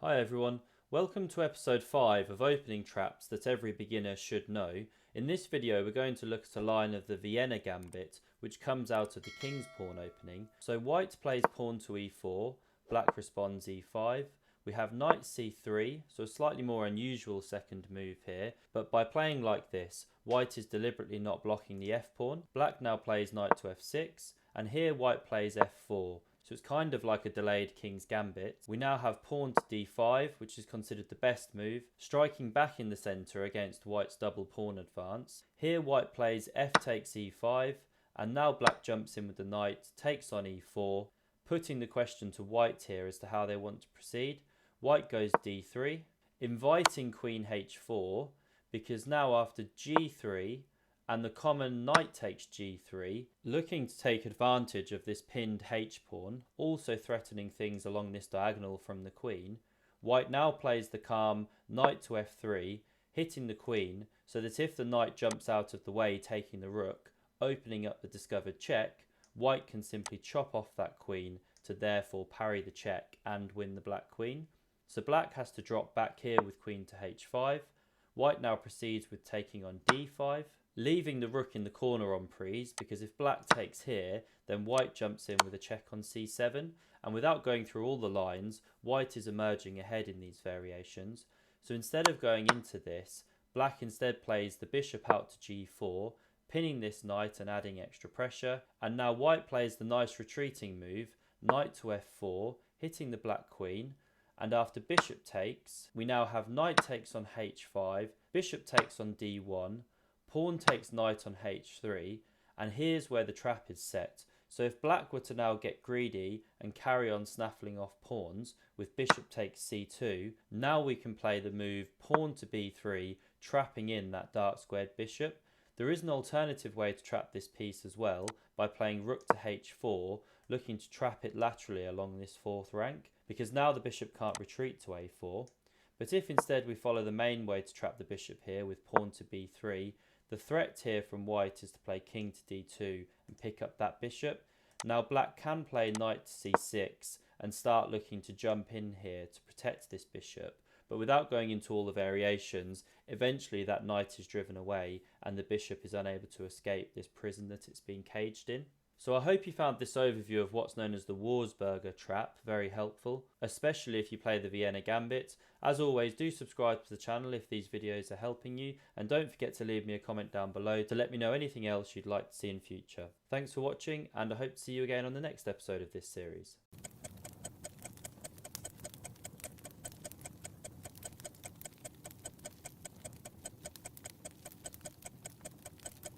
Hi everyone, welcome to episode 5 of opening traps that every beginner should know. In this video we're going to look at a line of the Vienna Gambit which comes out of the King's Pawn opening. So white plays pawn to e4, black responds e5. We have knight c3, so a slightly more unusual second move here, but by playing like this, white is deliberately not blocking the f-pawn. Black now plays knight to f6, and here white plays f4. So it's kind of like a delayed King's Gambit. We now have pawn to d5, which is considered the best move, striking back in the centre against white's double pawn advance. Here white plays f takes e5, and now black jumps in with the knight, takes on e4, putting the question to white here as to how they want to proceed. White goes d3, inviting queen h4, because now after g3, and the common knight takes g3, looking to take advantage of this pinned h-pawn, also threatening things along this diagonal from the queen, white now plays the calm knight to f3, hitting the queen, so that if the knight jumps out of the way taking the rook, opening up the discovered check, white can simply chop off that queen to therefore parry the check and win the black queen. So black has to drop back here with queen to h5. White now proceeds with taking on d5, leaving the rook in the corner on prise, because if black takes here, then white jumps in with a check on c7, and without going through all the lines, white is emerging ahead in these variations. So instead of going into this, black instead plays the bishop out to g4, pinning this knight and adding extra pressure, and now white plays the nice retreating move, knight to f4, hitting the black queen, and after bishop takes, we now have knight takes on h5, bishop takes on d1, pawn takes knight on h3, and here's where the trap is set. So if black were to now get greedy and carry on snaffling off pawns with bishop takes c2, now we can play the move pawn to b3, trapping in that dark squared bishop. There is an alternative way to trap this piece as well, by playing rook to h4, looking to trap it laterally along this fourth rank, because now the bishop can't retreat to a4. But if instead we follow the main way to trap the bishop here with pawn to b3, the threat here from white is to play king to d2 and pick up that bishop. Now black can play knight to c6 and start looking to jump in here to protect this bishop, but without going into all the variations, eventually that knight is driven away and the bishop is unable to escape this prison that it's been caged in. So I hope you found this overview of what's known as the Warsburger trap very helpful, especially if you play the Vienna Gambit. As always, do subscribe to the channel if these videos are helping you, and don't forget to leave me a comment down below to let me know anything else you'd like to see in future. Thanks for watching, and I hope to see you again on the next episode of this series.